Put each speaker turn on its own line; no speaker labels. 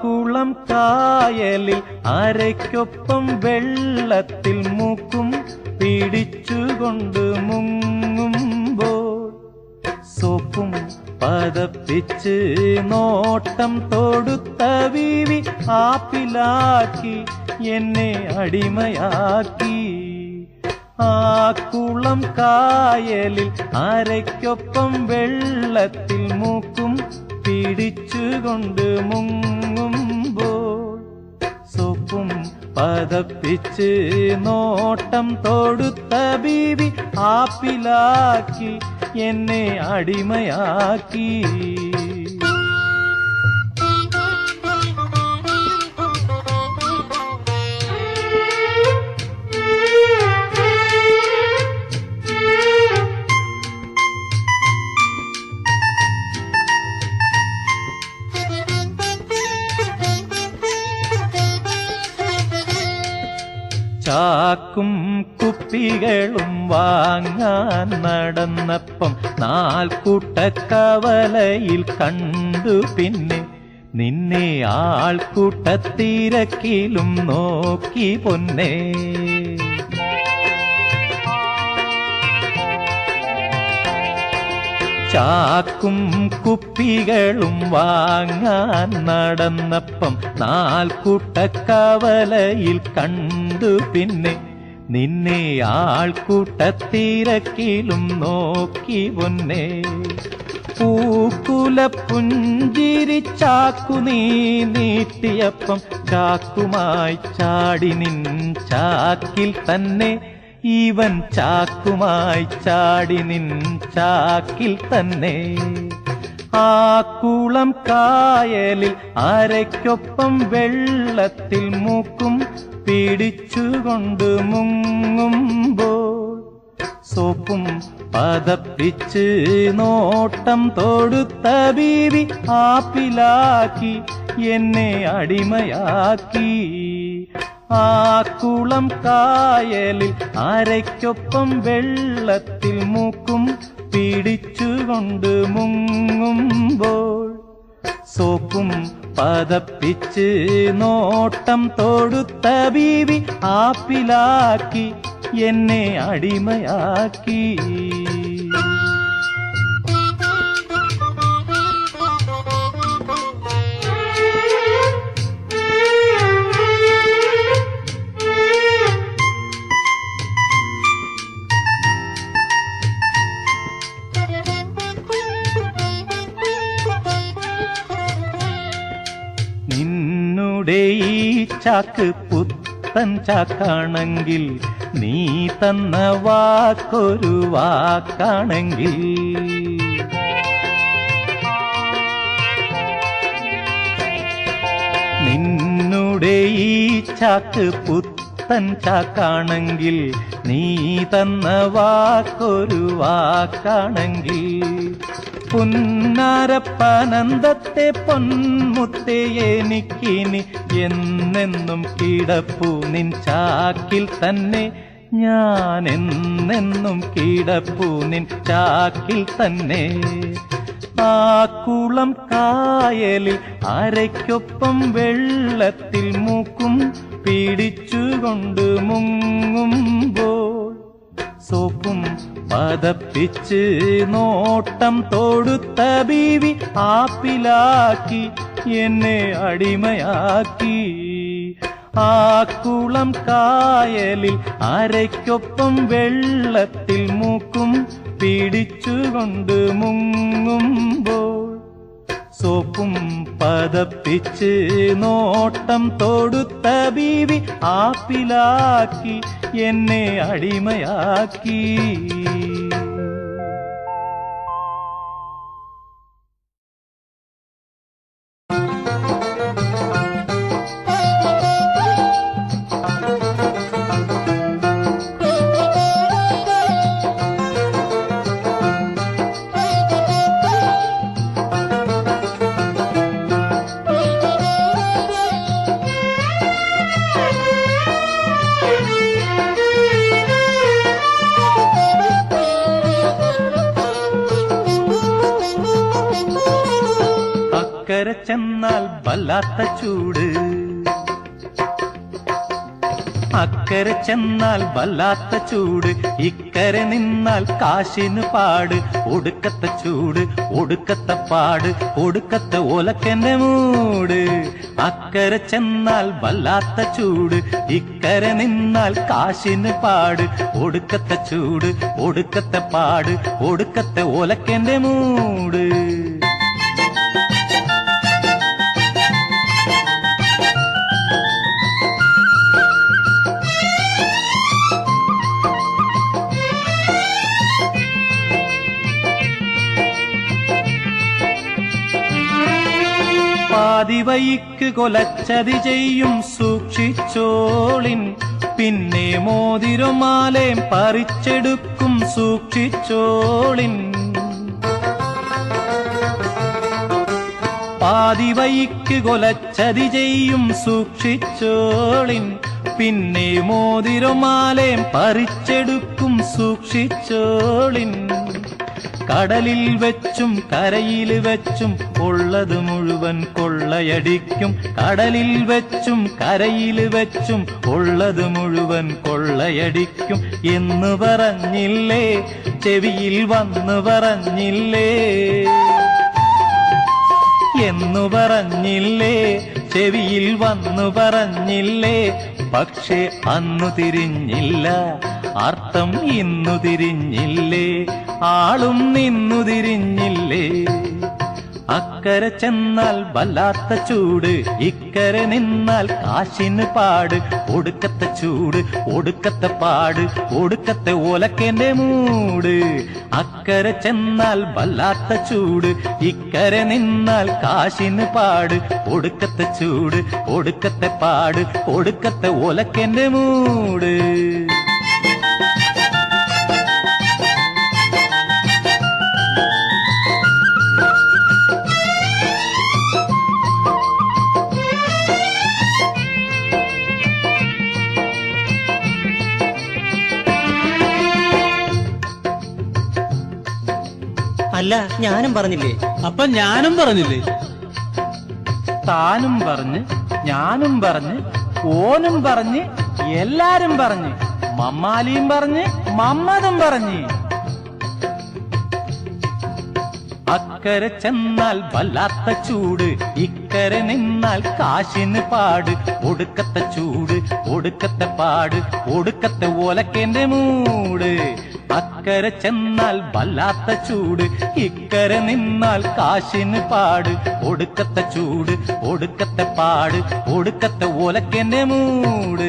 കുളം കായലിൽ അരയ്ക്കൊപ്പം വെള്ളത്തിൽ മൂക്കും പിടിച്ചുകൊണ്ട് മുങ്ങുമ്പോൾ സോപ്പും പതപ്പിച്ച് നോട്ടം തൊടുത്ത വീവി ആപ്പിലാക്കി എന്നെ അടിമയാക്കി. ആ കുളം കായലിൽ അരയ്ക്കൊപ്പം വെള്ളത്തിൽ മൂക്കും പിടിച്ചുകൊണ്ട് മുങ്ങുമ്പോൾ സോപ്പും പതപ്പിച്ച് നോട്ടം തൊടുത്ത ബീവി ആപ്പിലാക്കി എന്നെ അടിമയാക്കി. ചാക്കും കുപ്പികളും വാങ്ങാൻ നടന്നപ്പം നാൽക്കൂട്ടക്കവലയിൽ കണ്ടു. പിന്നെ നിന്നെ ആൾക്കൂട്ടത്തിരക്കിലും നോക്കി പൊന്നേ. ചാക്കും കുപ്പികളും വാങ്ങാൻ നടന്നപ്പം നാൽക്കൂട്ടക്കവലയിൽ കണ്ടു. പിന്നെ നിന്നെ ആൾക്കൂട്ടത്തിരക്കിലും നോക്കി പൊന്നേ. പൂക്കുല പുഞ്ചിരി ചാക്കു നീ നീട്ടിയപ്പം ചാക്കുമായി ചാടി നിൻ ചാക്കിൽ തന്നെ. ഇവൻ ചാക്കുമായി ചാടി നിൻ ചാക്കിൽ തന്നെ. ആ കുളം കായലിൽ അരയ്ക്കൊപ്പം വെള്ളത്തിൽ മൂക്കും പിടിച്ചുകൊണ്ട് മുങ്ങുമ്പോൾ സോപ്പും പതപ്പിച്ച് നോട്ടം തൊടുത്ത ബീവി ആപ്പിലാക്കി എന്നെ അടിമയാക്കി. ആ കുളം കായലിൽ അരയ്ക്കൊപ്പം വെള്ളത്തിൽ മൂക്കും പിടിച്ചുകൊണ്ട് മുങ്ങുമ്പോൾ സോപ്പും പതപ്പിച്ച് നോട്ടം തൊടുത്ത ബീവി ആപ്പിലാക്കി എന്നെ അടിമയാക്കി. നിന്നുടെ ഈ ചാക്ക് പുത്തൻ ചാക്കാണെങ്കിൽ നീ തന്ന വാക്കൊരു വാക്കാണെങ്കിൽ നിന്നുടെ ഈ ചാക്ക് പുത്തൻ ചാക്കാണെങ്കിൽ നീ തന്ന വാക്കൊരു വാക്കാണെങ്കിൽ പുന്നാരപ്പനന്ദത്തെ പൊന്മുത്തേ എനിക്കിനി എന്നെന്നും കിടപ്പു നിൻ ചാക്കിൽ തന്നെ. ഞാൻ എന്നെന്നും കിടപ്പു നിൻ ചാക്കിൽ തന്നെ. ആ കുളം കായലിൽ അരയ്ക്കൊപ്പം വെള്ളത്തിൽ മൂക്കും പിടിച്ചുകൊണ്ട് മുങ്ങുമ്പോൾ സോപ്പും പതപ്പിച്ച് നോട്ടം തൊടുത്ത ബീവി ആപ്പിലാക്കി എന്നെ അടിമയാക്കി. ആ കുളം കായലിൽ അരയ്ക്കൊപ്പം വെള്ളത്തിൽ മൂക്കും പിടിച്ചുകൊണ്ട് മുങ്ങുമ്പോൾ സോപ്പും പതപ്പിച്ച് നോട്ടം തൊടുത്ത ബീവി ആപ്പിലാക്കി എന്നെ അടിമയാക്കി. അക്കരെ ചെന്നാൽ വല്ലാത്ത ചൂട്, അക്കരെ ചെന്നാൽ വല്ലാത്ത ചൂട്, ഇക്കരെ നിന്നാൽ കാശിന് പാട്. ഒടുക്കത്തെ ചൂട്, ഒടുക്കത്തെ പാട്, ഒടുക്കത്തെ ഓലക്കന്റെ മൂട്. അക്കരെ ചെന്നാൽ വല്ലാത്ത ചൂട്, ഇക്കരെ നിന്നാൽ കാശിന് പാട്. ഒടുക്കത്തെ ചൂട്, ഒടുക്കത്തെ പാട്, ഒടുക്കത്തെ ഓലക്കന്റെ മൂട്. പാതിവയ്ക്ക് കൊലച്ചതി ചെയ്യും സൂക്ഷിച്ചോളിൻ, പിന്നെ മോതിരമാലേം പറിച്ചെടുക്കും സൂക്ഷിച്ചോളിൻ. പാതിവയ്ക്ക് കൊലച്ചതി ചെയ്യും സൂക്ഷിച്ചോളിൻ, പിന്നെ മോതിരമാലേം പറിച്ചെടുക്കും സൂക്ഷിച്ചോളിൻ. കടലിൽ വെച്ചും കരയിൽ വെച്ചും ഉള്ളത് മുഴുവൻ കൊള്ളയടിക്കും. കടലിൽ വെച്ചും കരയിൽ വെച്ചും ഉള്ളത് മുഴുവൻ കൊള്ളയടിക്കും എന്ന് പറഞ്ഞില്ലേ, ചെവിയിൽ വന്നു പറഞ്ഞില്ലേ, എന്നു പറഞ്ഞില്ലേ, ചെവിയിൽ വന്നു പറഞ്ഞില്ലേ. പക്ഷേ അന്നു തിരിഞ്ഞില്ല, അർത്ഥം ഇന്നു തിരിഞ്ഞില്ലേ, ആളും നിന്നു തിരിഞ്ഞില്ലേ. അക്കരെ ചെന്നാൽ വല്ലാത്ത ചൂട്, ഇക്കരെ നിന്നാൽ കാശിന് പാട്. ഒടുക്കത്തെ ചൂട്, ഒടുക്കത്തെ പാട്, ഒടുക്കത്തെ ഓലക്കന്റെ മൂട്. അക്കരെ ചെന്നാൽ വല്ലാത്ത ചൂട്, ഇക്കരെ നിന്നാൽ കാശിന് പാട്. ഒടുക്കത്തെ ചൂട്, ഒടുക്കത്തെ പാട്, ഒടുക്കത്തെ ഓലക്കന്റെ മൂട്.
അല്ല, ഞാനും പറഞ്ഞില്ലേ?
അപ്പൊ ഞാനും പറഞ്ഞില്ലേ?
താനും പറഞ്ഞ്, ഞാനും പറഞ്ഞ്, ഓനും പറഞ്ഞ്, എല്ലാരും പറഞ്ഞ്, മമ്മാലിയും പറഞ്ഞ്, മമ്മതും പറഞ്ഞ്. അക്കരെ ചെന്നാൽ വല്ലാത്ത ചൂട്, ഇക്കരെ നിന്നാൽ കാശിന് പാട്. ഒടുക്കത്തെ ചൂട്, ഒടുക്കത്തെ പാട്, ഒടുക്കത്തെ ഓലക്കന്റെ മൂട്. അക്കരെ ചെന്നാൽ വല്ലാത്ത ചൂട്, ഇക്കരെ നിന്നാൽ കാശിന് പാട്. ഒടുക്കത്തെ ചൂട്, ഒടുക്കത്തെ പാട്, ഒടുക്കത്തെ ഓലക്കന്റെ മൂട്.